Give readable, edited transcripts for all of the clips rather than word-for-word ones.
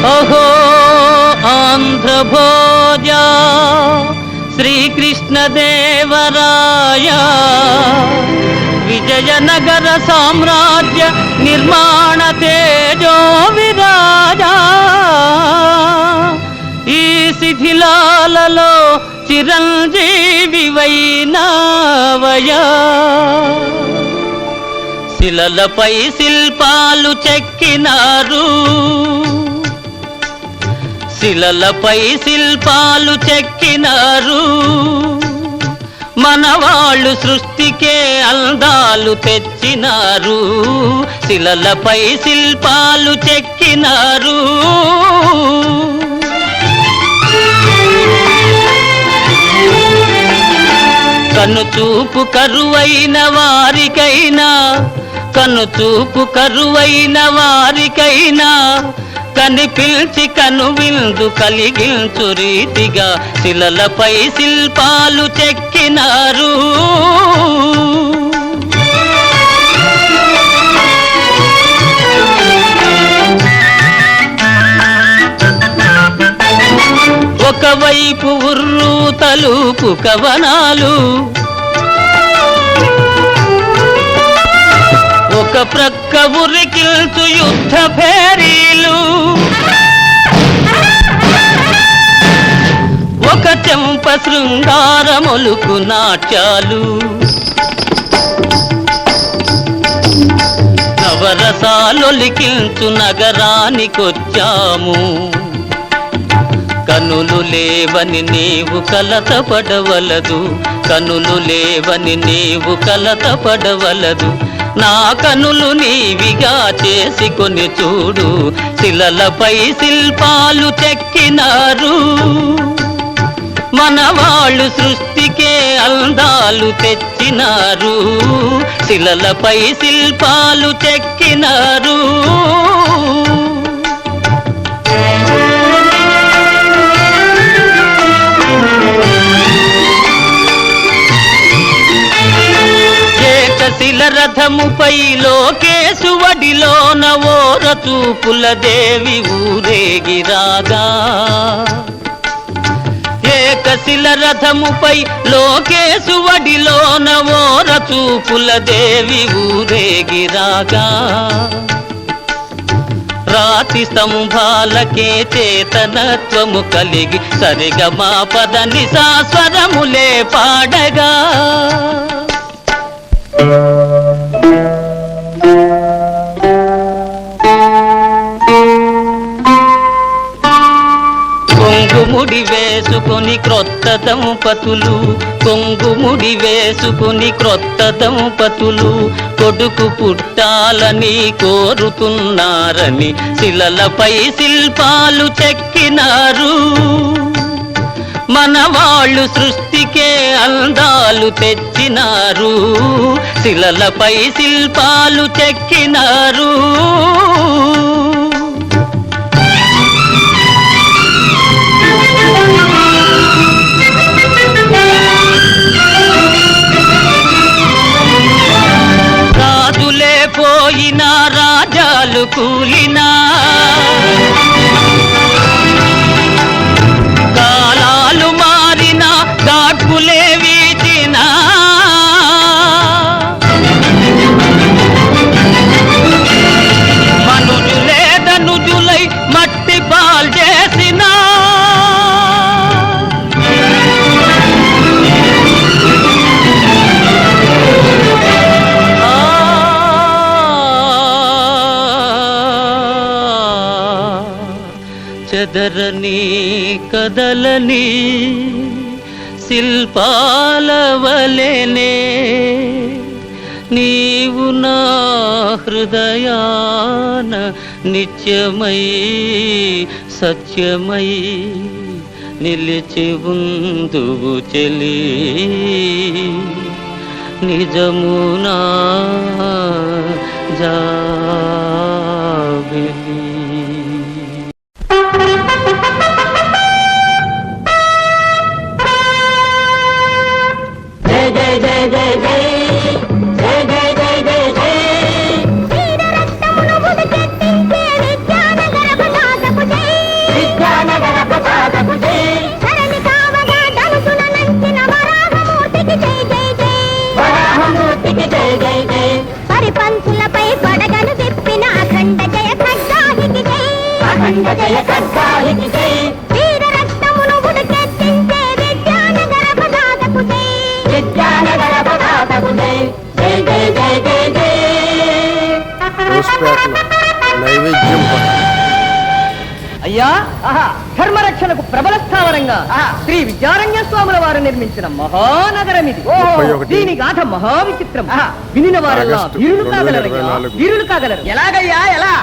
ఓహో ఆంధ్రభోజ శ్రీకృష్ణదేవరాయ విజయనగర సామ్రాజ్య నిర్మాణ తేజో విరాజా ఈ శిథిలాలలో చిరంజీవి వైనావయా శిలలపై శిల్పాలు చెక్కినారు శిలలపై శిల్పాలు చెక్కినారు మనవాళ్ళు సృష్టికే అందాలు తెచ్చినారు శిలలపై శిల్పాలు చెక్కినారు కనుచూపు కరువైన వారికైనా కనుచూపు కరువైన వారికైనా కనిపించి కనువిందు కలిగించు రీతిగా శిలలపై శిల్పాలు చెక్కినారు ఒకవైపు ఉర్రు తలుపు కవనాలు ఒక ప్రక్క ఉరికిల్చు యుద్ధ భేరీలు ఒక చెంప శృంగారములుకు నాట్యాలు నవరసాలొలికిల్చు నగరానికొచ్చాము కనులు లేవని నీవు కలతపడవలదు కనులు లేవని నీవు కలతపడవలదు నా కనులు నీవిగా చేసుకొని చూడు శిలలపై శిల్పాలు చెక్కినారు మనవాళ్ళు సృష్టికే అందాలు తెచ్చినారు శిలలపై శిల్పాలు చెక్కినారు శిల రథముపై లోకేశువడిలోన ఓర చూపుల దేవి ఊరేగిరాగా ఏకశిల రథముపై లోకేశువడిలోన ఓర చూపుల దేవి ఊరేగిరాగా రాతి స్తంభాలకే చేతనత్వము కలిగి సరిగమా పదని సాస్వరములే పాడగా కొంగుముడి వేసుకుని క్రొత్త దంపతులు కొంగుముడి వేసుకుని క్రొత్త దంపతులు కొడుకు పుట్టాలని కోరుతున్నారని శిలలపై శిల్పాలు చెక్కినారు మనవాళ్ళు సృష్టికే అందాలు తెచ్చినారు శిలలపై శిల్పాలు చెక్కినారు రాజులే పోయినా రాజాలు కూలినా కాలాలు మారినా గాడ్పులే వీచినా మనుజులే ధనుజులై మట్టి పాల్ చేసినా చెదరని కదలని శిల్పాల వలెనే నీవు నా హృదయాన నిత్యమై సత్యమై నిలిచి ఉందువు చెలి నిజమునా జాబిలి వీర రక్తమును ఉడికెత్తించే విద్యానగరపు నాదపు జై అఖండ జయ ఖడ్గాలికి జై. వీర రక్తమును ఉడికెత్తించే విద్యానగర పదాతకు జై. విద్యానగర పదాతకు జై. జై జై జై జై జై. నైవేద్యం అయ్యా ధర్మరక్షణకు ప్రబల స్థావరంగా శ్రీ విద్యారణ్య స్వాముల వారు నిర్మించిన మహానగరం ఇది. దీని గాథ మహావిచిత్రం. వినిన వారల్లా వీరులు కాగలరయ్యా, వీరులు కాగలరు. ఎలాగయ్యా ఎలా?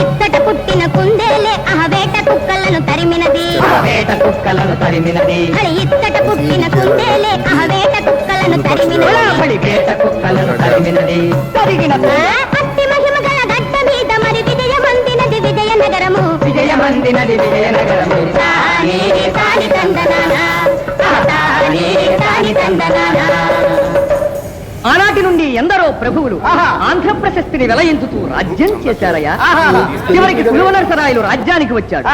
ఇత్తట పుట్టిన కుందేలే వేట కుక్కలను తరిమినది. వేట కుక్కలను తరిమినది. ఇత్తట పుట్టిన కుందేలే వేట కుక్కలను తరిమినది. వేట కుక్కలను తరిమినది. తరిగిన అతి మహిమ గల గడ్డ మీద మరి విజయమందినది విజయనగరము. విజయమందినది విజయనగరము. తాని తందనానా, తాని తందనానా. ఆనాటి నుండి ఎందరో ప్రభువులు ఆంధ్ర ప్రశస్తిని వెలయించుతూ రాజ్యం చేశారయ్యా. చివరికి పులువనరసరాయలు రాజ్యానికి వచ్చాడు.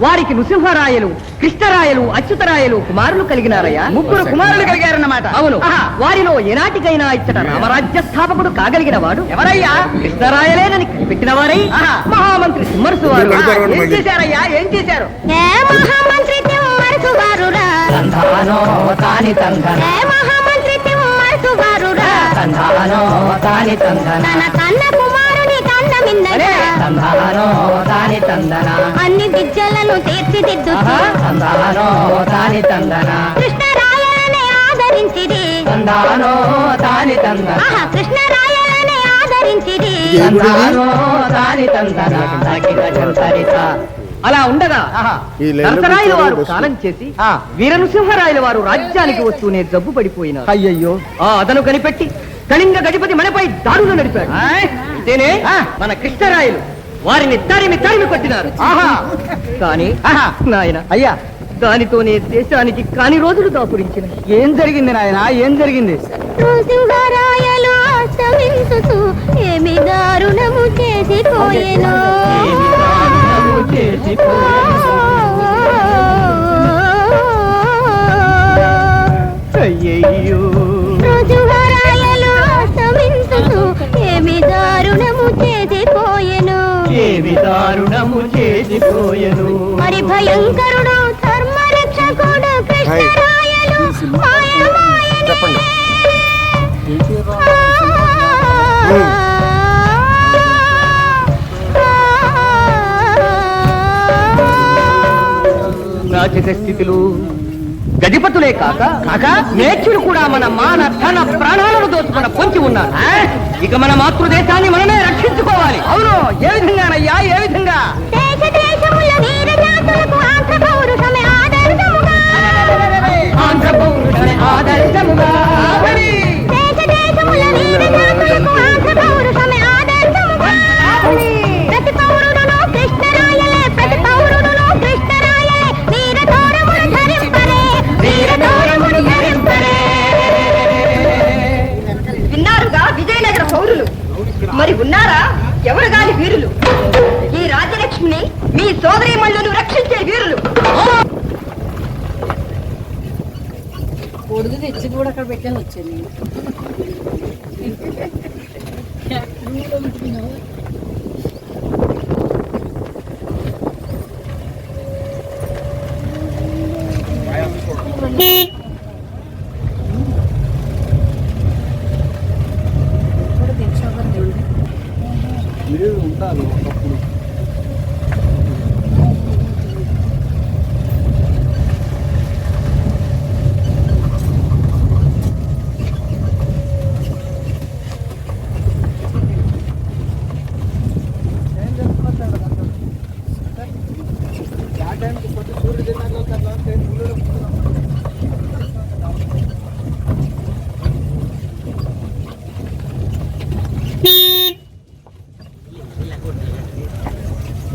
వారికి నృసింహరాయలు, కృష్ణరాయలు, అచ్యుతరాయలు కుమారులు కలిగినారయ్యా. ముగ్గురు కుమారులు కలిగారన్నమాట. అవును. వారిలో ఏనాటికైనా ఇచ్చట రామరాజ్య స్థాపకుడు కాగలిగిన వాడు ఎవరయ్యా? కృష్ణరాయలేనని పెట్టిన వారై మహామంత్రి తిమ్మరసు వారు ఏం చేశారయ్యా? ఏం చేశారు? మహామంత్రి తిమ్మరసు వారురా మహామంత్రి తిమ్మరసు వారురా తన కన్న కుమారుని కన్నమిన్నదా అన్ని విద్యలను తీర్చిదిద్దుతూ కృష్ణరాయలనే ఆదరించిది. కృష్ణరాయలనే ఆదరించిది. అలా ఉండగా నరసరాయల వారు కాలం చేసి వీర నృసింహరాయల వారు రాజ్యానికి వస్తూనే జబ్బు పడిపోయినారు. అయ్యయ్యో అతను కనిపెట్టి కళింగ గడిపతి మనపై దాడులు నడిపాడు. ఇదేనే మన కృష్ణరాయలు వారిని తరిమి తరిమి కొట్టినారు. కానీ నాయన అయ్యా దానితోనే దేశానికి కాని రోజులు దాపురించిన. ఏం జరిగింది నాయన? ఏం జరిగింది? నృసింహరాయలు అస్తమించుతూ ఏమి దారుణము చేసిపోయేను. అయ్యయ్యో నృసింహరాయలు అస్తమించుతూ ఏమి దారుణము చేసిపోయేను. ఏమి దారుణము చేసిపోయెను. మరి భయంకరుడు ధర్మరక్షకుడు కృష్ణరాయలు చెప్పండి. నాచక స్థితిలో గజపతులే కాక నేర్చులు కూడా మన మాన ధన ప్రాణాలను దోచుకున్న పొంచి ఉన్నారు. ఇక మన మాతృదేశాన్ని మనమే రక్షించుకోవాలి. అవును. ఏ విధంగానయ్యా? ఏ విధంగా? దేశ దేశముల వీర జాతులకు ఆంధ్ర పౌరుషమే ఆదర్శముగా. ఆంధ్ర పౌరుషమే ఆదర్శముగా. దేశ దేశముల వీర జాతులకు ఆంధ్ర పౌరుషమే ఆదర్శముగా. ప్రతి పౌరుడును కృష్ణరాయలే, ప్రతి పౌరుడును కృష్ణరాయలే. వీర గౌరవమును ధరింపరే, వీర గౌరవమును ధరింపరే. విన్నారుగా విజయనగర పౌరులు. మరి ఉన్నారా ఎవరు గాని వీరులు? ఈ రాజ్యలక్ష్మిని మీ సోదరీమణులను రక్షించే వీరులు. పొడుగు తెచ్చి కూడా అక్కడ పెట్టాను వచ్చింది. ఉంటారు ఒకప్పుడు.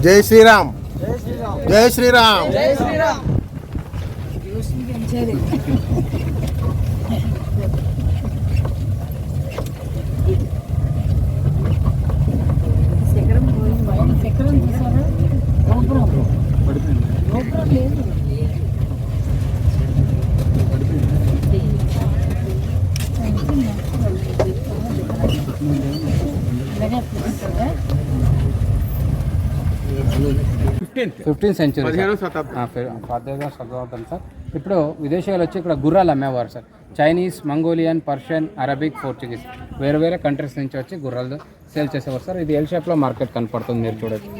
జై శ్రీరామ్. జై శ్రీరామ్. జై శ్రీరామ్. శిఖరం పోయింది. శిఖరం చూసారా? గోపురం గోపురం లేదు. ఇలాగే 15th సెంచురీ 15వ శతాబ్దం సార్. ఇప్పుడు విదేశీయులు వచ్చి ఇక్కడ గుర్రాలు అమ్మేవారు sir. Chinese, Mongolian, Persian, Arabic, Portuguese వేరే కంట్రీస్ నుంచి వచ్చి గుర్రాలు సేల్ చేసేవారు సార్. ఇది ఎల్ షేప్లో మార్కెట్ కనపడుతుంది, మీరు చూడొచ్చు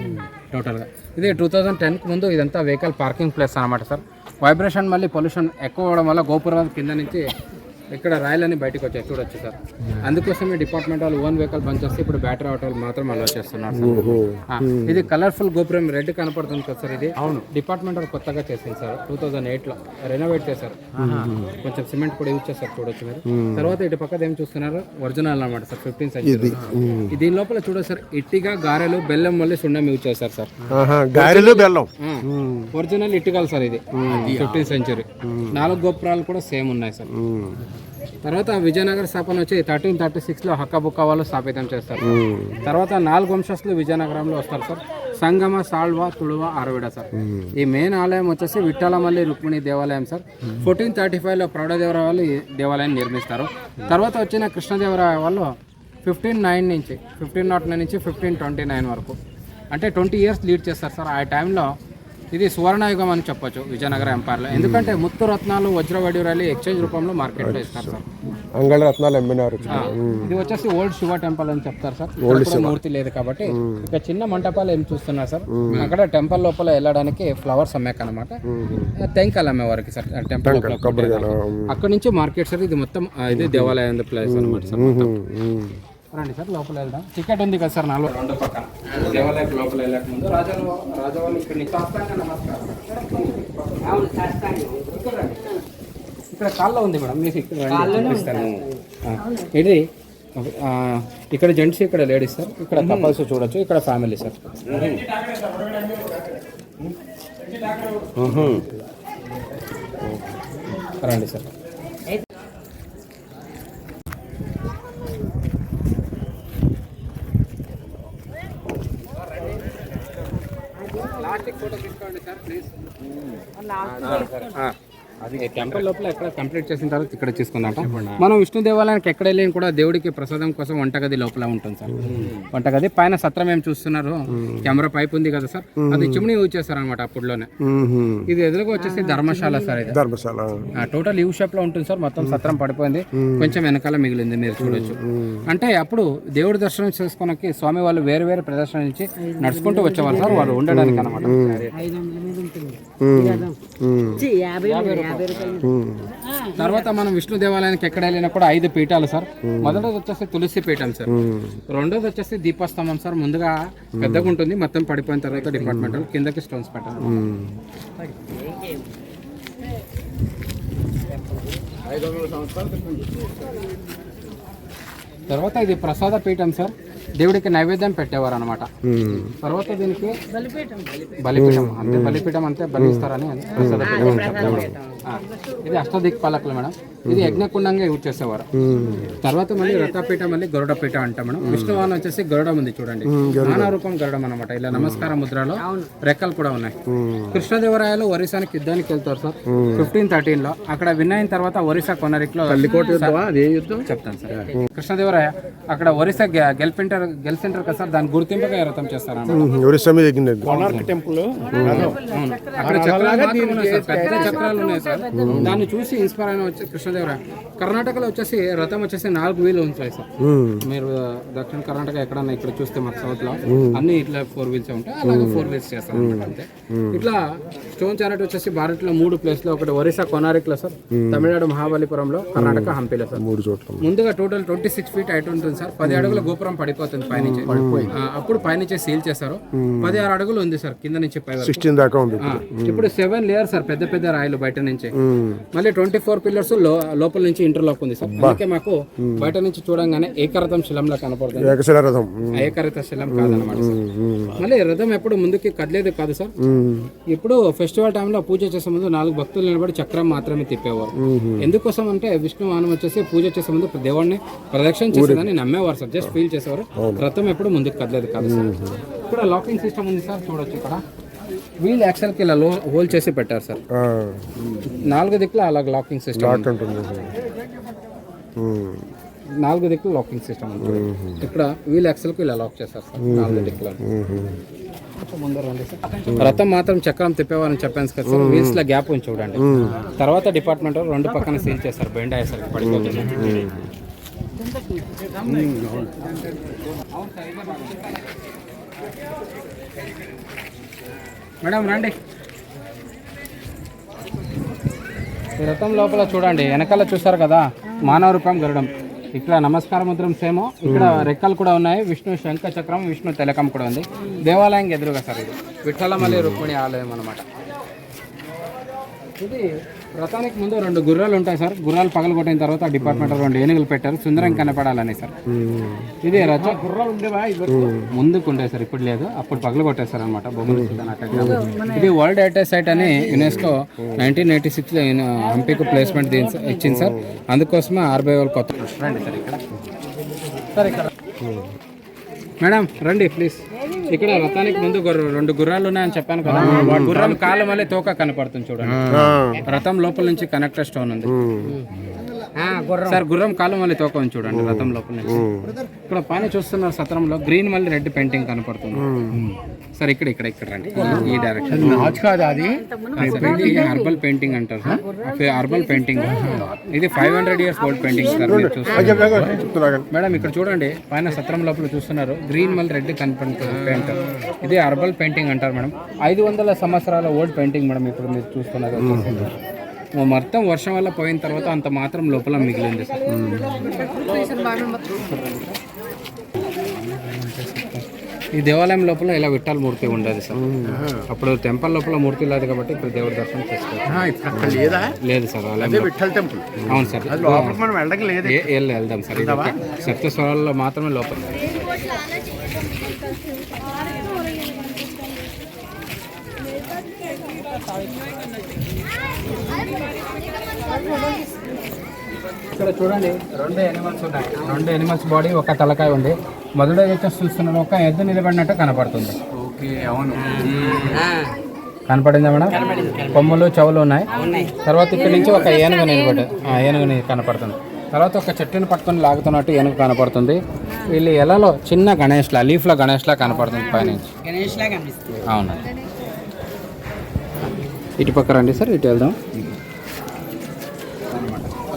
టోటల్గా. ఇది 2010కి ముందు ఇదంతా వెహికల్ పార్కింగ్ ప్లేస్ అనమాట సార్. వైబ్రేషన్ మళ్ళీ పొల్యూషన్ ఎక్కువ అవడం వల్ల గోపురం కింద నుంచి ఇక్కడ రాయలని బయటకు వచ్చాయి, చూడొచ్చు సార్. అందుకోసం ఈ డిపార్ట్మెంట్ వాళ్ళు ఓన్ వెహికల్ బంద్ చేస్తే ఇప్పుడు బ్యాటరీ ఆటోలు మాత్రం అలో చేస్తున్నారు సార్. ఇది కలర్ఫుల్ గోపురం రెడ్ కనపడుతుంది కదా సార్. ఇది డిపార్ట్మెంట్ వాళ్ళు కొత్తగా చేసింది సార్. 2008లో రెనోవేట్ చేశారు, కొంచెం సిమెంట్ కూడా యూజ్ చేస్తారు, చూడొచ్చు మీరు. తర్వాత ఇటు పక్కన ఏం చూస్తున్నారు, ఒరిజినల్ అనమాట సార్, 15th సెంచురీ. దీని లోపల చూడొచ్చు సార్, ఇట్టిగా, గారెలు, బెల్లం మళ్ళీ సున్నం యూజ్ చేశారు సార్. గారెలు బెల్లం ఒరిజినల్ ఇటుకలు సార్. ఇది 15th సెంచురీ. 4 గోపురాలు కూడా సేమ్ ఉన్నాయి సార్. తర్వాత విజయనగర స్థాపన వచ్చి 1336లో హక్కబుక్క వాళ్ళు స్థాపితం చేస్తారు. తర్వాత 4 వంశస్థులు విజయనగరంలో వస్తారు సార్. సంగమ, సాల్వ, తుಳುవ, ఆరవిడ సార్. ఈ మెయిన్ ఆలయం వచ్చేసి విఠలమల్లి రుక్మిణి దేవాలయం సార్. 1435లో ప్రౌఢదేవరాయ వాళ్ళు ఈ దేవాలయాన్ని నిర్మిస్తారు. తర్వాత వచ్చిన కృష్ణదేవరాయ వాళ్ళు 1509 నుంచి 1529 వరకు, అంటే 20 years లీడ్ చేస్తారు సార్. ఆ టైంలో ఇది సువర్ణయుగం అని చెప్పొచ్చు విజయనగర ఎంపైర్లో. ఎందుకంటే ముత్తు రత్నాలు, వజ్రవడ్యూరాలు ఎక్స్చేంజ్ రూపంలో మార్కెట్లో ఇస్తారు సార్. అంగళ రత్నాలు అమ్మినారు. ఇది వచ్చేసి ఓల్డ్ శివ టెంపుల్ అని చెప్తారు సార్. మూర్తి లేదు కాబట్టి ఇక చిన్న మంటపాలు ఏం చూస్తున్నారు సార్. అక్కడ టెంపుల్ లోపల వెళ్ళడానికి ఫ్లవర్స్ అమ్మాక అనమాట, తెంకాయలు అమ్మేవారికి సార్ టెంపుల్ లోపల. అక్కడ నుంచి మార్కెట్ సార్. ఇది మొత్తం ఇది దేవాలయం ప్లేస్ అనమాట సార్. రండి సార్, లోపల వెళ్దాం. టికెట్ ఉంది కదా సార్ 2 పక్కన. దేవాలయం లోపల వెళ్ళక ముందు రాజవాళ్ళు ఇక్కడ ఇక్కడ కాల్లో ఉంది మేడం, మీకు ఇక్కడ చూపిస్తాను. ఇది ఇక్కడ జెంట్స్, ఇక్కడ లేడీస్ సార్. ఇక్కడ కపుల్స్ చూడొచ్చు, ఇక్కడ ఫ్యామిలీ సార్. రండి సార్. ఫోటో తీసుకోండి సార్ ప్లీజ్. అది టెంపుల్ లోపల ఎక్కడ కంప్లీట్ చేసిన తర్వాత ఇక్కడ తీసుకుందాం. మనం విష్ణు దేవాలయానికి ఎక్కడ వెళ్ళి కూడా దేవుడికి ప్రసాదం కోసం వంటగది లోపల ఉంటుంది సార్. వంటగది పైన సత్రం ఏం చూస్తున్నారు, కెమెరా పైప్ ఉంది కదా సార్, అది చిమ్ని యూజ్ చేస్తారు అనమాట అప్పుడులోనే. ఇది ఎదురుగా వచ్చేసి ధర్మశాల సార్. ఇది ధర్మశాల టోటల్ యూ షేప్ లో ఉంటుంది సార్. మొత్తం సత్రం పడిపోయింది, కొంచెం వెనకాల మిగిలింది, మీరు చూడొచ్చు. అంటే అప్పుడు దేవుడి దర్శనం చేసుకోవడానికి స్వామి వాళ్ళు వేరే ప్రదర్శన నుంచి నడుచుకుంటూ వచ్చేవారు సార్, వాళ్ళు ఉండడానికి అనమాట. తర్వాత మనం విష్ణు దేవాలయానికి ఎక్కడ వెళ్ళినా కూడా 5 పీఠాలు సార్. మొదటిది వచ్చేసి తులసి పీఠం సార్. రెండోది వచ్చేసి దీపస్తంభం సార్. ముందుగా పెద్దగా ఉంటుంది, మొత్తం పడిపోయిన తర్వాత డిపార్ట్మెంటల్ కిందకి స్టోన్స్ పెట్టాలి. తర్వాత ఇది ప్రసాద పీఠం సార్. దేవుడికి నైవేద్యం పెట్టేవారు అనమాట. తర్వాత దీనికి బలిపీఠం అంటే బలిపీఠం అంటే బలిస్తారని ప్రసాద పీఠం. ఇది అష్టదిక్పాలకులు మేడం. ఇది యజ్ఞకుండంగా యూజ్ చేసేవారు. తర్వాత మళ్ళీ రథపీఠం, మళ్ళీ గరుడపీఠ అంటాం మేడం. విష్ణువాహనం వచ్చేసి గరుడం ఉంది చూడండి, నానారూపం గరుడం అనమాట. ఇలా నమస్కార ముద్రలో రెక్కలు కూడా ఉన్నాయి. కృష్ణదేవరాయలు ఒరిస్సానికి యుద్ధానికి వెళ్తారు సార్ 1513లో. అక్కడ విన్ అయిన తర్వాత ఒరిస్సా కొనరిక్లో చెప్తాను సార్. కృష్ణదేవరాయ అక్కడ ఒరిస్సా గెలిచింటారు కదా సార్, దాని గుర్తింపుగా రథం చేస్తారు. అక్కడ పెద్ద చక్రాలు ఉన్నాయి సార్. దాన్ని చూసి ఇన్స్పైర్ అయిన వచ్చి కృష్ణదేవరాయ. కర్ణాటకలో వచ్చేసి రథం వచ్చేసి 4 వీలు ఉంటాయి సార్. మీరు దక్షిణ కర్ణాటక ఎక్కడన్నా ఇక్కడ చూస్తే మాకు సౌత్ లో అన్ని ఇట్లా 4 వీల్స్ ఉంటాయి, అలాగే 4 వీల్స్ చేస్తారు అంతే. ఇట్లా స్టోన్ చారెట్ వచ్చేసి భారత్ లో 3 ప్లేస్ లో, ఒకటి ఒరిస్సా కొనారిక్ లో సార్, తమిళనాడు మహాబలిపురంలో, కర్ణాటక హంపీలో సార్. 3 చోట్ల. ముందుగా టోటల్ 26 feet హైట్ ఉంటుంది సార్. 10 అడుగుల గోపురం పడిపోతుంది పైనుంచి. అప్పుడు పైనుంచి సీల్ చేశారు. 16 అడుగులు ఉంది సార్ కింద నుంచి పై వరకు. 16 దాకా ఉంది. ఇప్పుడు 7 లేయర్స్ సార్, పెద్ద పెద్ద రాయలు బయట నుంచి. మళ్ళీ 24 పిల్లర్స్ లోపల నుంచి ఇంటర్లాక్ ఉంది సార్. అందుకే మాకు బయట నుంచి చూడంగానే ఏకరథం శిలంలా కనపడుతుంది. ఏకరథ శిలం కాదనమాట సార్. మళ్ళీ రథం ఎప్పుడు ముందుకి కదిలేదు కాదు సార్. ఇప్పుడు ఫెస్టివల్ టైంలో పూజ చేసే ముందు 4 భక్తులు నిలబడి చక్రం మాత్రమే తిప్పేవారు. ఎందుకోసం అంటే విష్ణు వాహనం వచ్చేసి పూజ చేసే ముందు దేవుడిని ప్రదక్షిణ చేసేదని నమ్మేవారు సార్. జస్ట్ ఫీల్ చేసేవారు. రథం ఎప్పుడు ముందుకు కదలేదు కాదు సార్. ఇక్కడ లాకింగ్ సిస్టమ్ ఉంది సార్, చూడొచ్చు. ఇక్కడ వీల్ యాక్సెల్ కి ఇలా హోల్ చేసి పెట్టారు సార్. 4 దిక్కుల అలా లాకింగ్ సిస్టమ్ ఉంటుంది. 4 దిక్కులు లాకింగ్ సిస్టమ్ ఉంది. ఇక్కడ వీల్ ఎక్సెల్కి ఇలా లాక్ చేస్తారు సార్ 4 దిక్కులు. ముందర రండి సార్. రథం మాత్రం చక్రం తిప్పేవారని చెప్పాను కదా సార్. వీల్స్ లో గ్యాప్ ఉంచి చూడండి. తర్వాత డిపార్ట్మెంట్ 2 పక్కన సీల్ చేస్తారు, బెండ్ అయ్యేసరికి పడిపోతుంది. మేడం రండి. ఈ రథం లోపల చూడండి, వెనకాల చూస్తారు కదా మానవ రూపం గరుడం. ఇక్కడ నమస్కార ముద్రం సేమో, ఇక్కడ రెక్కలు కూడా ఉన్నాయి. విష్ణు శంఖ చక్రం, విష్ణు తిలకం కూడా ఉంది. దేవాలయం ఎదురుగా సార్ ఇది విఠలమల్లి రుక్మిణి ఆలయం అన్నమాట. ఇది రథానికి ముందు 2 గుర్రాలు ఉంటాయి సార్. గుర్రాలు పగలగొట్టిన తర్వాత డిపార్ట్మెంట్ 2 ఏనుగులు పెట్టారు, సుందరం కనపడాలని సార్. ఇది రథం గుర్రాలు ఉండేవా ముందుకు ఉండే సార్, ఇప్పుడు లేదు, అప్పుడు పగలగొట్టేశారు అనమాట బొమ్మలు. ఇది వరల్డ్ హెరిటేజ్ సైట్ అని యునెస్కో 1986లో హంపీకి ప్లేస్మెంట్ ఇచ్చింది సార్. అందుకోసమే 60 వేల కొత్త. రండి సార్ ఇక్కడ. సార్ ఇక్కడ మేడం రండి ప్లీజ్. ఇక్కడ రథానికి ముందు 2 గుర్రాలు ఉన్నాయని చెప్పాను కదా, గుర్రం కాళ్ళ మళ్ళీ తోక కనపడుతుంది చూడండి. రథం లోపల నుంచి కనెక్టర్ స్టోన్ ఉంది సార్. గుర్రం కాళ్ళు మళ్ళీ తోక ఉంది చూడండి రథం లోపల నుంచి. ఇక్కడ పైన చూస్తున్నారు సత్రంలో గ్రీన్ మళ్ళీ రెడ్ పెయింటింగ్ కనపడుతుంది సార్. ఇక్కడ ఇక్కడ ఇక్కడ రండి, ఈ డైరెక్షన్. హర్బల్ పెయింటింగ్ అంటారు సార్, హర్బల్ పెయింటింగ్. ఇది 500 years ఓల్డ్ పెయింటింగ్ సార్. మీరు చూస్తున్నారు మేడం, ఇక్కడ చూడండి పైన సత్రం లోపల చూస్తున్నారు గ్రీన్ మళ్ళీ రెడ్ కనపడుతుంది పెయింట్. ఇది హర్బల్ పెయింటింగ్ అంటారు మేడం. 500 సంవత్సరాల ఓల్డ్ పెయింటింగ్ మేడం. ఇప్పుడు మీరు చూస్తున్నారు మొత్తం వర్షం వల్ల పోయిన తర్వాత అంత మాత్రం లోపల మిగిలింది సార్. ఈ దేవాలయం లోపల ఇలా విఠల మూర్తి ఉండేది సార్. అప్పుడు టెంపుల్ లోపల మూర్తి లేదు కాబట్టి ఇప్పుడు దేవుడి దర్శనం చేసుకోవాలి. లేదు సార్ టెంపుల్. అవును సార్, వెళ్దాం సార్. ఇది సప్తస్వరాల్లో మాత్రమే లోపల. ఇక్కడ చూడండి 2 ఎనిమల్స్ ఉన్నాయి. 2 ఎనిమల్స్ బాడీ, ఒక తలకాయ ఉంది. మొదట వచ్చేసి చూస్తున్నాడు, ఒక ఎద్దు నిలబడినట్టు కనపడుతుంది. అవును కనపడిందా మేడం? కొమ్ములు చెవులు ఉన్నాయి. తర్వాత ఇక్కడ నుంచి ఒక ఏనుగు నిలబడి ఏనుగుని కనపడుతుంది. తర్వాత ఒక చెట్టుని పట్టుకొని లాగుతున్నట్టు ఏనుగు కనపడుతుంది. వీళ్ళు ఎలాలో చిన్న గణేష్లా, లీఫ్లో గణేష్లా కనపడుతుంది పైనుంచి. అవును, ఇటు పక్క రండి సార్, ఇటు వెళ్దాం.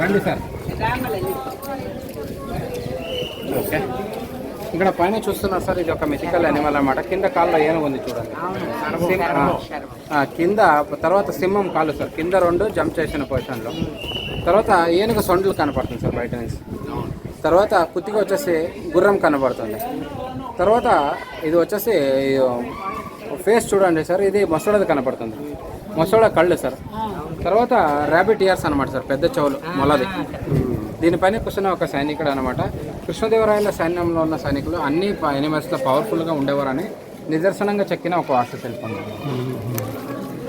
రండి సార్. ఓకే, ఇక్కడ పైన చూస్తున్నారు సార్, ఇది ఒక మిథికల్ అనిమల్ అన్నమాట. కింద కాళ్ళలో ఏనుగు ఉంది చూడండి, కింద. తర్వాత సింహం కాళ్ళు సార్, కింద 2 జంప్ చేసిన పొజిషన్లో. తర్వాత ఏనుగు సొండలు కనపడుతుంది సార్ బయట నుంచి. తర్వాత కుత్తిగా వచ్చేసి గుర్రం కనపడుతుంది. తర్వాత ఇది వచ్చేసి ఫేస్ చూడండి సార్, ఇది మొసళ్ళది కనపడుతుంది. మొసళ్ళ కళ్ళు సార్. తర్వాత ర్యాబిట్ ఇయర్స్ అనమాట సార్, పెద్ద చెవులు మొలది. దీనిపైన కూర్చున్న ఒక సైనికుడు అనమాట. కృష్ణదేవరాయల సైన్యంలో ఉన్న సైనికులు అన్ని ఎనిమల్స్లో పవర్ఫుల్గా ఉండేవారని నిదర్శనంగా చెక్కిన ఒక వాస్తుశిల్పం.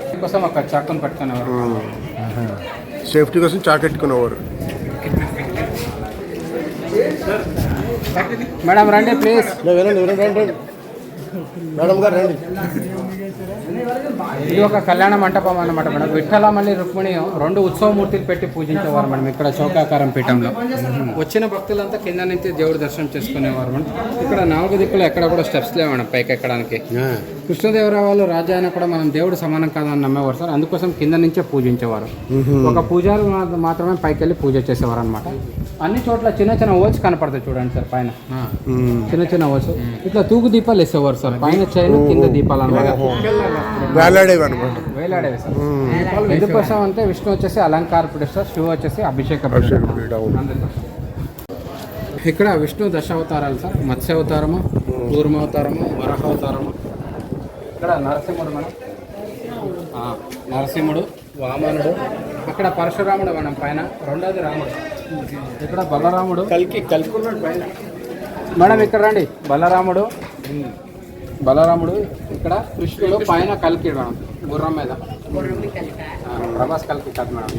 దీనికోసం ఒక చాకును పట్టుకునేవారు, సేఫ్టీ కోసం చాక్ పెట్టుకునేవారు. మేడం రండి ప్లీజ్. మేడం గారు రండి. ఇది ఒక కళ్యాణ మంటపం అన్నమాట మేడం. విఠల మళ్ళీ రుక్మిణి 2 ఉత్సవ మూర్తిలు పెట్టి పూజించేవారు మేడం. ఇక్కడ చౌకాకారం పీఠంలో వచ్చిన భక్తులంతా కింద నుంచి దేవుడు దర్శనం చేసుకునేవారు మేడం. ఇక్కడ 4 దిక్కులు ఎక్కడ కూడా స్టెప్స్ లేవు మేడం పైకి ఎక్కడానికి. కృష్ణదేవరాయ వాళ్ళు రాజ్యాన్ని కూడా మనం దేవుడు సమానం కాదని నమ్మేవారు సార్. అందుకోసం కింద నుంచే పూజించేవారు. ఒక పూజారు మాత్రమే పైకి వెళ్ళి పూజ చేసేవారు అనమాట. అన్ని చోట్ల చిన్న చిన్న ఓచ్ కనపడతాయి చూడండి సార్ పైన, చిన్న చిన్న ఓచ్. ఇట్లా తూగు దీపాలు వేసేవారు సార్, పైన చైన్ కింద దీపాలు అనమాట. వేలాడేవి సార్. ఎందుకోసం అంటే విష్ణు వచ్చేసి అలంకార పీఠ, శివ వచ్చేసి అభిషేక పీఠ. ఇక్కడ విష్ణు దశావతారాలు సార్, మత్స్యావతారము, కూర్మావతారము, వరాహావతారము. ఇక్కడ నరసింహుడు మనం, నరసింహుడు, వామనుడు. అక్కడ పరశురాముడు మనం పైన, 2వది రాముడు. ఇక్కడ బలరాముడు, కల్కి పైన మేడం. ఇక్కడ రండి, బలరాముడు. ఇక్కడ కృష్ణుడు, పైన కల్కి మేడం గుర్రం మీద. ప్రభాస్ కల్కి కాదు మేడం.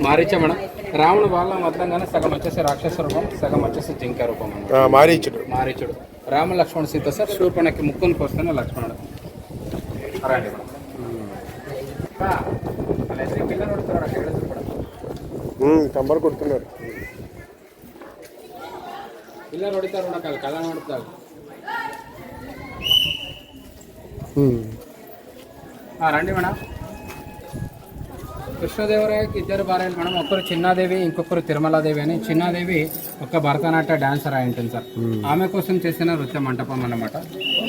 మారీచ మేడం. రాముడు వాళ్ళ మొత్తంగానే సగం వచ్చేసి రాక్షస రూపం, సగం వచ్చేసి జింక రూపం. మారీచుడు. రామ లక్ష్మణ సీత సార్. శూర్పణకి ముక్కుని కోస్తేనే లక్ష్మణుడు. రండి మేడం. కంబలు కొడుతున్నారు. పిల్లలు ಹೊಡಿತಾರೆ ನೋಡಕ್ಕಲ್ಲ ಕಲ್ಲ ನೋಡ್ತಾರೆ రండి మేడం కృష్ణదేవరాయకి ఇద్దరు భార్యలు మేడం ఒకరు చిన్నాదేవి ఇంకొకరు తిరుమలాదేవి అని చిన్నాదేవి ఒక భరతనాట్య డాన్సర్ అయి ఉంటుంది సార్ ఆమె కోసం చేసిన నృత్య మంటపం అన్నమాట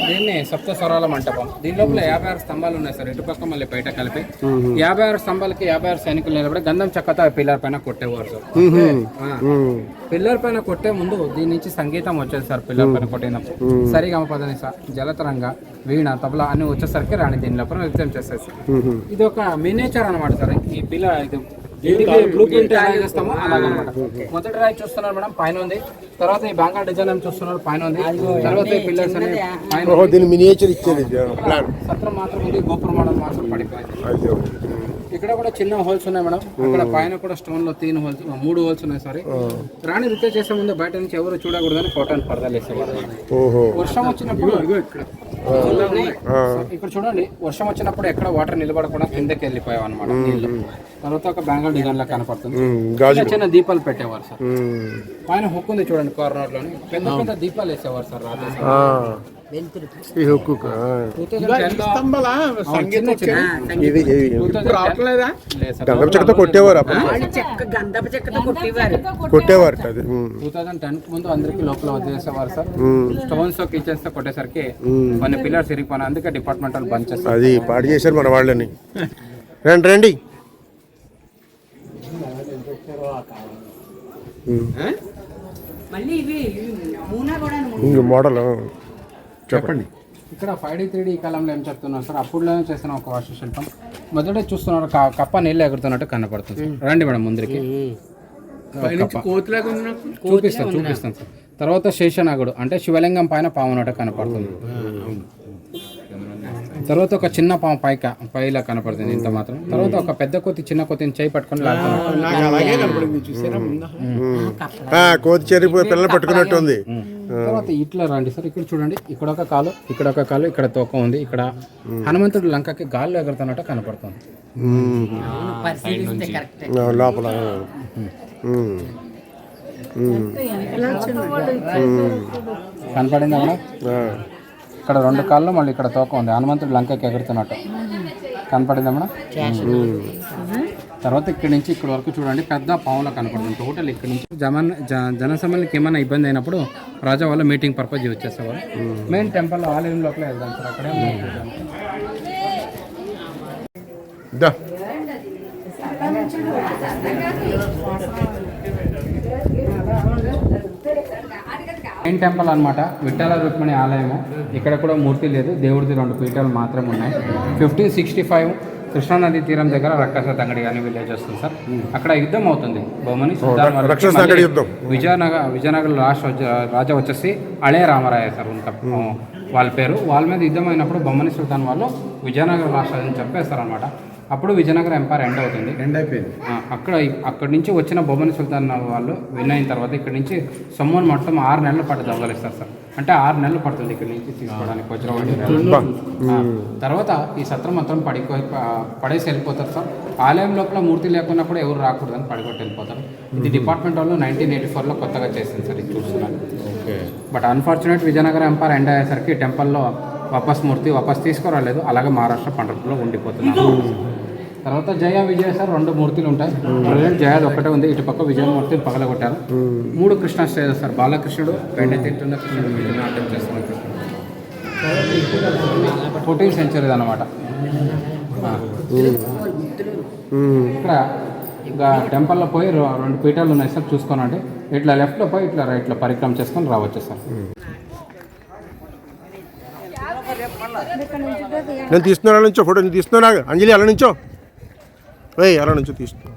దీన్ని సప్త స్వరాల మంటపం దీని లోపల 56 స్తంభాలు ఉన్నాయి సార్ ఇటుపక్క మళ్ళీ బయట కలిపి 56 స్తంభాలకి 56 సైనికులు నిలబడి గంధం చక్కతో పిల్లర్ పైన కొట్టేవారు సార్ పిల్లర్ పైన కొట్టే ముందు దీని నుంచి సంగీతం వచ్చేది సార్ పిల్లర్ పైన కొట్టినప్పుడు సరిగమ పదని సార్ జలతరంగ వీణ తబలా అన్ని వచ్చేసరికి రాణి దీని లోపల నృత్యం చేసేది సార్ ఇది ఒక మినియేచర్ అనమాట సార్ ఈ పిల్ల ఇది బ్లూ ప్రింట్ ఎలా చేస్తామో అలాగనమాట మొదటి రాయి చూస్తున్నారు మేడం పైన ఉంది తర్వాత ఈ బ్యాంగల్ డిజైన్ చూస్తున్నారు పైన ఉంది తర్వాత ఈ పిల్లర్స్ అనే పైన మినియేచర్ ఇచ్చేది ప్లాన్ సత్రం మాత్రం ఉంది గోపురం మోడల్ మాత్రం పడిపోయింది ఇక్కడ కూడా చిన్న హోల్స్ ఉన్నాయి మేడం అక్కడ పైన కూడా స్టోన్ లో 3 హోల్స్ ఉన్నాయి సారీ రాణి నృత్యం చేసే ముందు బయట నుంచి ఎవరు చూడకూడదని కాటన్ పరదాలు వేసేవారు వర్షం వచ్చినప్పుడు ఇక్కడ చూడండి వర్షం వచ్చినప్పుడు ఎక్కడ వాటర్ నిలబడకుండా కిందకి వెళ్ళిపోయావు అనమాట నీళ్ళు తర్వాత ఒక బ్యాంగల్ డిజైన్ లా కనపడుతుంది చిన్న దీపాలు పెట్టేవారు సార్ పైన హుక్ ఉంది చూడండి కార్నర్ లోని పెద్ద పెద్ద దీపాలు వేసేవారు సార్ రాత్రి కొట్టేవారు 2010 ముందు అందరికి లోపల వదిలేసేవారు సార్ స్టోన్స్ తో కిచెన్స్ తో కొట్టేసరికి కొన్ని పిల్లర్స్ ఇరిగిపోయినా అందుకే డిపార్ట్మెంటల్ బంద్ చేస్తారు అది పాడు చేశారు మన వాళ్ళని రండి రండి మోడల్ చెప్పండి ఇక్కడ 5D 3D కాలంలో ఏం చెప్తున్నారు సార్ అప్పుడులోనే చేసిన ఒక వాస్తుశిల్పం మొదట చూస్తున్నారు కప్ప నీళ్ళు ఎగురుతున్నట్టు కనపడుతుంది రండి మేడం ముందరికి చూపిస్తాను సార్ తర్వాత శేషనాగుడు అంటే శివలింగం పైన పామునట్టు కనపడుతుంది తర్వాత ఒక చిన్న పాము పైలా కనపడుతుంది ఇంత మాత్రం తర్వాత ఒక పెద్ద కోతి చిన్న కోతిని చేయి పట్టుకొని కోతి చెరిపోయి పిల్లలు పట్టుకున్నట్టు ఉంది తర్వాత ఇట్లా రండి సార్ ఇక్కడ చూడండి ఇక్కడ ఒక కాలు ఇక్కడ తోక ఉంది ఇక్కడ హనుమంతుడు లంకకి గాల్లో ఎగురుతున్నట్టు కనపడుతుంది లోపల కనపడిందా మేడం ఇక్కడ 2 కాళ్ళు మళ్ళీ ఇక్కడ తోక ఉంది హనుమంతుడు లంకకి ఎగురుతున్నట్టు కనపడిందా మేడం తర్వాత ఇక్కడి నుంచి ఇక్కడ వరకు చూడండి పెద్ద పావులా కనపడుతుంది టోటల్ ఇక్కడ నుంచి జనసమయానికి ఏమైనా ఇబ్బంది అయినప్పుడు రాజా వాళ్ళు మీటింగ్ పర్పస్ యూజ్ చేసేవారు మెయిన్ టెంపుల్ ఆలయం లోపల వెళ్దాం సార్ అక్కడే మెయిన్ టెంపుల్ అనమాట విఠల రుక్మిణి ఆలయము ఇక్కడ కూడా మూర్తి లేదు దేవుడిది 2 పీఠాలు మాత్రమే ఉన్నాయి 1565 కృష్ణానది తీరం దగ్గర రక్కస తంగడి అని విలేజ్ వస్తుంది సార్ అక్కడ యుద్ధం అవుతుంది బొమ్మని విజయనగర రాజా వచ్చేసి అళే రామరాయ సార్ వాళ్ళ పేరు వాళ్ళ మీద యుద్ధం అయినప్పుడు బొమ్మని సుల్తాన్ వాళ్ళు విజయనగర రాష్ట్ర అని చెప్పేస్తారు అనమాట అప్పుడు విజయనగర ఎంపైర్ ఎండ్ అయిపోయింది అక్కడి నుంచి వచ్చిన బొమ్మని సుల్తాన్ వాళ్ళు విన్ అయిన తర్వాత ఇక్కడ నుంచి సొమ్మని మొత్తం 6 నెలల పాటు దొంగలిస్తారు సార్ అంటే 6 నెలలు పడుతుంది ఇక్కడ నుంచి తీసుకోవడానికి వజ్రవాడి తర్వాత ఈ సత్రం మొత్తం పడేసి వెళ్ళిపోతారు సార్ ఆలయం లోపల మూర్తి లేకున్నా కూడా ఎవరు రాకూడదని పడికొట్టి వెళ్ళిపోతారు ఇది డిపార్ట్మెంట్ వాళ్ళు 1984లో కొత్తగా చేసింది సార్ ఇది చూస్తున్నారు but unfortunate Vijayanagara empire end అయ్యేసరికి టెంపుల్లో వాపస్ తీసుకురాలేదు అలాగే మహారాష్ట్ర పండగలో ఉండిపోతున్నారు తర్వాత జయ విజయ సార్ 2 మూర్తులు ఉంటాయి ప్రజెంట్ జయాది ఒకటే ఉంది ఇటుపక్క విజయమూర్తిని పగలగొట్టారు 3 కృష్ణ స్టేజ్ సార్ బాలకృష్ణుడు వెంట తింటున్న కృష్ణుడు నాట్యం చేస్తున్న కృష్ణుడు 14th సెంచరీ అనమాట ఇక్కడ ఇంకా టెంపుల్లో పోయి 2 పీఠాలు ఉన్నాయి సార్ చూసుకోనండి ఇట్లా లెఫ్ట్లో పోయి ఇట్లా రైట్లో పరిక్రమ చేసుకొని రావచ్చు సార్ నేను తీస్తున్నాను అలా నుంచో ఫోటో నేను తీస్తున్నా అంజలి అలా నుంచో అలా నుంచో తీస్తున్నా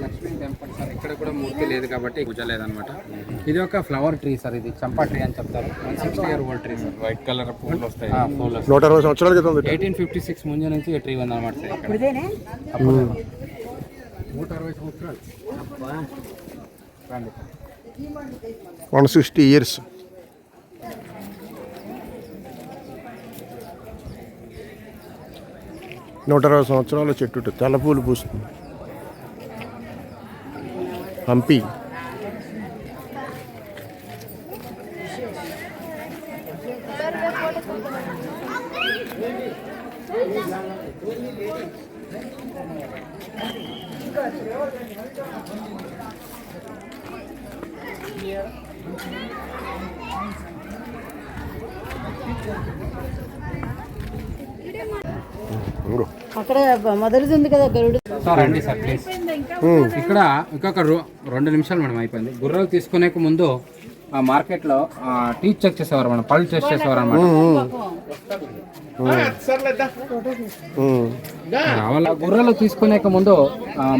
లక్ష్మీ టెంపుల్ సార్ ఇక్కడ కూడా మూర్తి లేదు కాబట్టి పూజ లేదనమాట ఇది ఒక ఫ్లవర్ ట్రీ సార్ ఇది చంపా ట్రీ అని చెప్తారు 160 year old tree sir white colour పూలు వస్తాయి 160 సంవత్సరాల క్రితం 1856 ముందు నుంచి ఈ ట్రీ ఉందన్నమాట సార్ 160 years 120 సంవత్సరాల చెట్టు తెల్లపూలు పూస్తుంది. హంపి. అక్కడ మొదలుతుంది కదా గరుడు. సార్ రండి సార్ ప్లీజ్. ఇక్కడ ఇంకొక 2 నిమిషాలు మేడం అయిపోయింది. గుర్రాలు తీసుకునే ముందు ఆ మార్కెట్లో టీచ్ చెక్ చేసేవారు మనం, పళ్ళు టెస్ట్ చేసేవారు అనమాట. వాళ్ళ గుర్రాలు తీసుకునే ముందు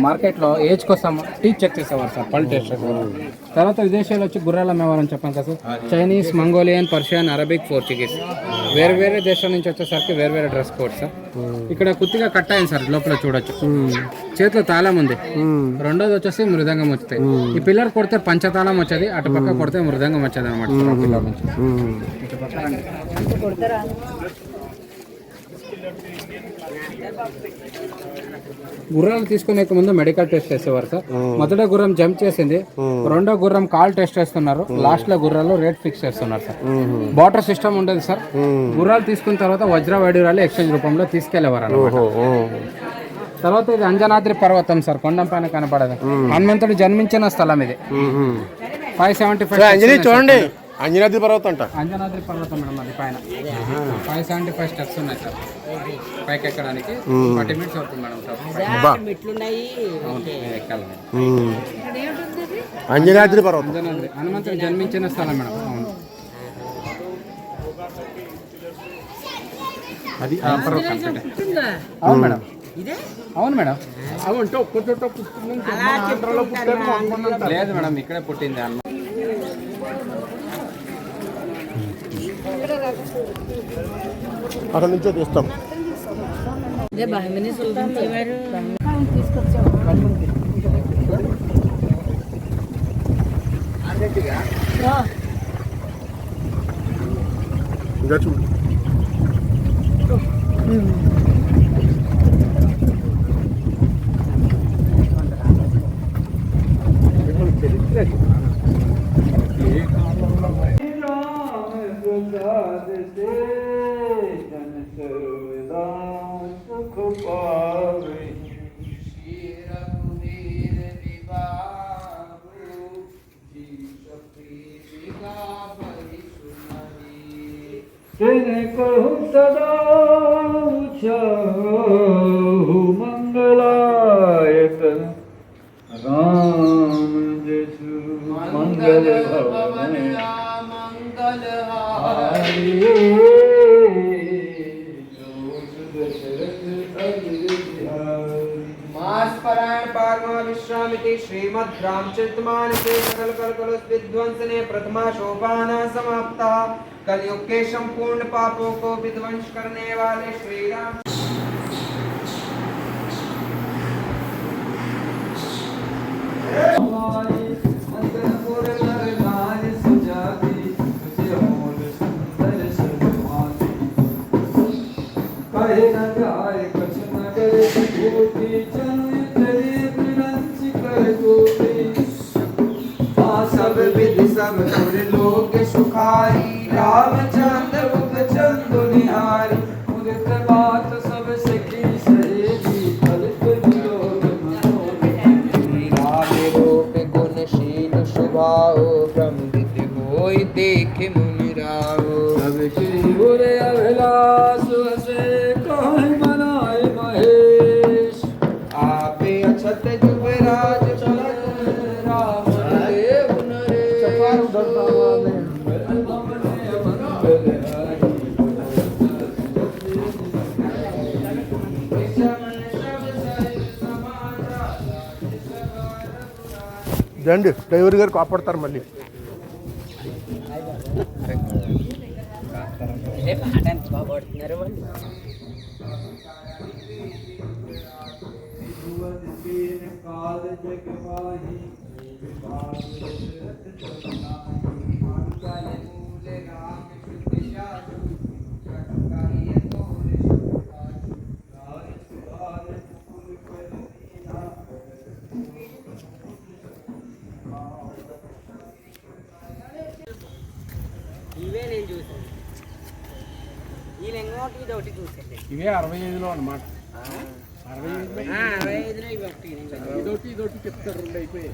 మార్కెట్లో ఏజ్ కోసం టీచ్ చెక్ చేసేవారు సార్, పళ్ళు టెస్ట్ చేసేవారు. తర్వాత విదేశాలు వచ్చి గుర్రాలు అమ్మేవారని చెప్పాను కదా sir. Chinese, Mongolian, Persian, Arabic, Portuguese వేరే వేరే దేశాల నుంచి వచ్చేసరికి వేరే వేరే డ్రెస్ కోడ్ సార్. ఇక్కడ కుత్తిగా కట్ అయింది సార్, లోపల చూడొచ్చు. చేతిలో తాళం ఉంది. రెండోది వచ్చేసి మృదంగం వచ్చాయి. ఈ పిల్లర్ కొడితే పంచతాళం వచ్చేది, అటు పక్క కొడితే మృదంగం వచ్చేది అనమాట పిల్లల నుంచి. గుర్రాలు తీసుకునే ముందు మెడికల్ టెస్ట్ చేసేవారు సార్. మొదట గుర్రం జంప్ చేసింది, రెండో గుర్రం కాల్ టెస్ట్ చేస్తున్నారు, లాస్ట్ లో గుర్రాలు రేట్ ఫిక్స్ చేస్తున్నారు సార్. బాటర్ సిస్టమ్ ఉండేది సార్. గుర్రాలు తీసుకున్న తర్వాత వజ్ర వైడూర్యాలు ఎక్స్చేంజ్ రూపంలో తీసుకెళ్లేవారు అన్నమాట. తర్వాత ఇది అంజనాద్రి పర్వతం సార్, కొండం పైన కనపడదు. హనుమంతుడు జన్మించిన స్థలం ఇది. 575 చూడండి, అంజనాద్రి పర్వతం అంట. అంజనాద్రి పర్వతం మేడం, అది పైన 575 స్టెప్స్ ఉన్నాయి సార్. పైకి ఎక్కడానికి 40 minutes అవుతుంది మేడం సార్. ఎక్కాలి అంజనాద్రి పర్వతం. అంజనాద్రి హనుమంతుడు జన్మించిన స్థలం మేడం. అవును, అది పర్వతం. అవును మేడం, అవును మేడం. లేదు మేడం, ఇక్కడే పుట్టింది అన్న. అక్కడ నుంచే తీస్తాం. ఇంకా చూడు. मंगलायक राम जसु मंगल भवन मंगल मास परायण पारमा विश्रामिति श्रीमद् रामचरितमानसे सकल कलकलुष विध्वंसने प्रथमा शोभाना समाप्ता। कलयुग के संपूर्ण पापों को विध्वंस करने वाले श्री राम सब विधि सब सुर लोक सुखारी रामचंद्र उपचंद निहारी उदित बात सब सखी सहेली फलित विलोक मनोरमी रामे रूप गुणशील स्वभाव ब्रह्म विद्य होय देख मुनि राव सब श्री गुर अभिलाष से कहि मनाय महेश आपे अछत जुबराज चलत राम రండి, డ్రైవర్ గారు కాపాడతారు మళ్ళీ. ఇవే 65లో అన్నమాట. 65 ఇదొకటి చెప్తారు. 2 అయిపోయాయి.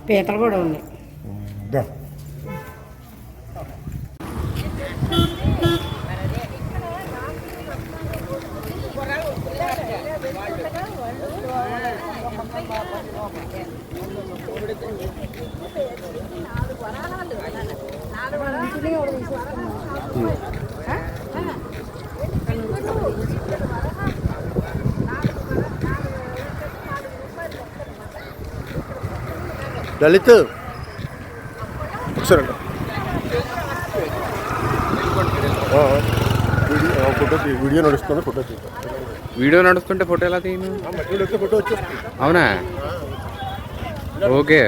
పీతలు కూడా ఉన్నాయి. లలిత్ ఒకసారి వీడియో నడుస్తుంది, ఫోటో తీద్దాం. వీడియో నడుస్తుంటే ఫోటో ఎలా తీయను? ఫోటో వచ్చి అవునా? ఓకే.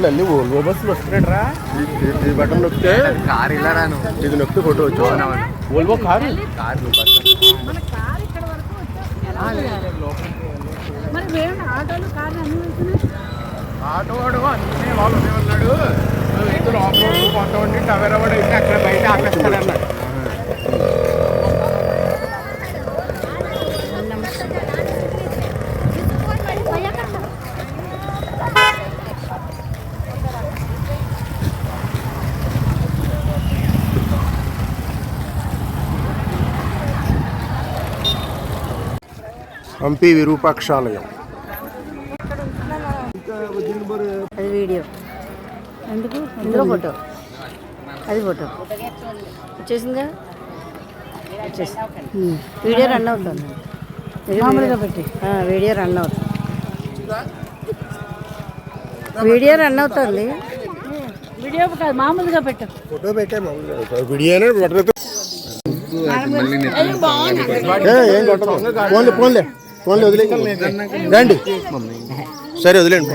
అన్ని ఓల్వో బస్సులు వస్తున్నాడరా. ఈ బటన్ నొక్కితే కార్ ఇలా రాను, ఇది నొక్కితే ఫోటో వచ్చి ఓల్వో కారు ఆటో వాడు అన్నీ వాళ్ళు ఉన్నాడు. లోపల కొంతమంది టవర్ వాడు అయితే అక్కడ బయట ఆపేస్తాడన్నాడు. హంపి విరూపాక్షాలయం. అది వీడియో ఎందుకు ఇందులో ఫోటో, అది ఫోటో వచ్చేసిందిగా. వీడియో రన్ అవుతుంది. మామూలుగా పెట్టి వీడియో రన్ అవుతుంది. వీడియో రన్ అవుతుంది. వీడియో కాదు, మామూలుగా పెట్టు. ఫోటో పెట్టే మామూలుగా వీడియోనే ఏం కొట్టదు. ఫోన్లే వదిలే రండి. సరే వదిలేండి.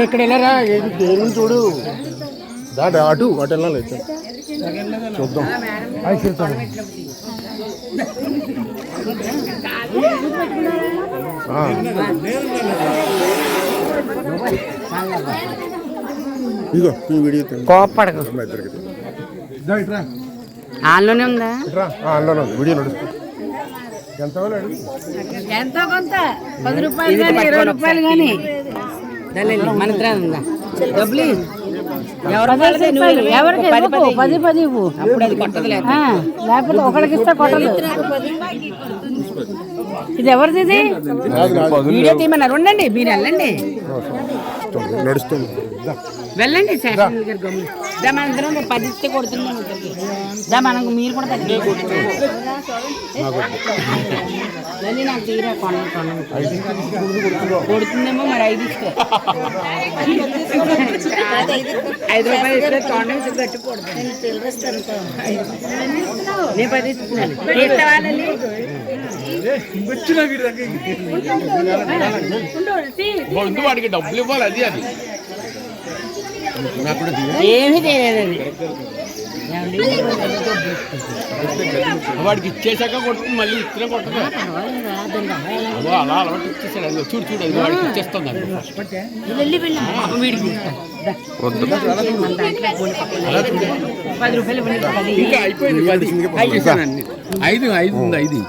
ఇక్కడ వెళ్ళారా? దేవుని చూడు. దాటి అటు వెళ్ళాలి. చూద్దాం. ఇదిగో ఈ వీడియో కోపడకు. ఆన్లోనే ఉందా? ఆన్లోనే ఉంది. వీడియో నడుస్తుంది. ఎంతో కొంత 10 రూపాయలు కానీ 20 రూపాయలు కానీ మన ఇద్దరు ఉందా? డబ్బులు ఎవరికి 10 ఇవ్వు. లేకపోతే ఒకరికి ఇస్తే కొట్టదు. ఇది ఎవరిది? ఇది వీడియో తీయమన్నారు. ఉండండి, మీరు వెళ్ళండి. నడుస్తుంది. వెళ్ళండి శేషం గారు గమ్మున. దా మనందరం 10 ఇస్తే కొడుతున్నాం ఇద్దరికి. దా మనకు మీరు కూడా వెళ్ళి నాకు తీరా కొడుతుందేమో మరి 5 ఇస్తే 5 రూపాయలు ఇస్తే తొండం గట్టి కొడుతుంది. నేను 10 ఇస్తున్నాను. వాడికి డబ్బులు ఇవ్వాలి అది ఏమీ తెలియదండి. వాడికి ఇచ్చేసాక కొడుతుంది మళ్ళీ ఇచ్చిన కొట్టదు అదో అలా అలవాటు ఇచ్చేసాడు అది చూడు చూడు అది వాడికి ఇచ్చేస్తుంది వెళ్ళి వీడికి 10 రూపాయలు ఇంకా అయిపోయింది 5 ఉంది 5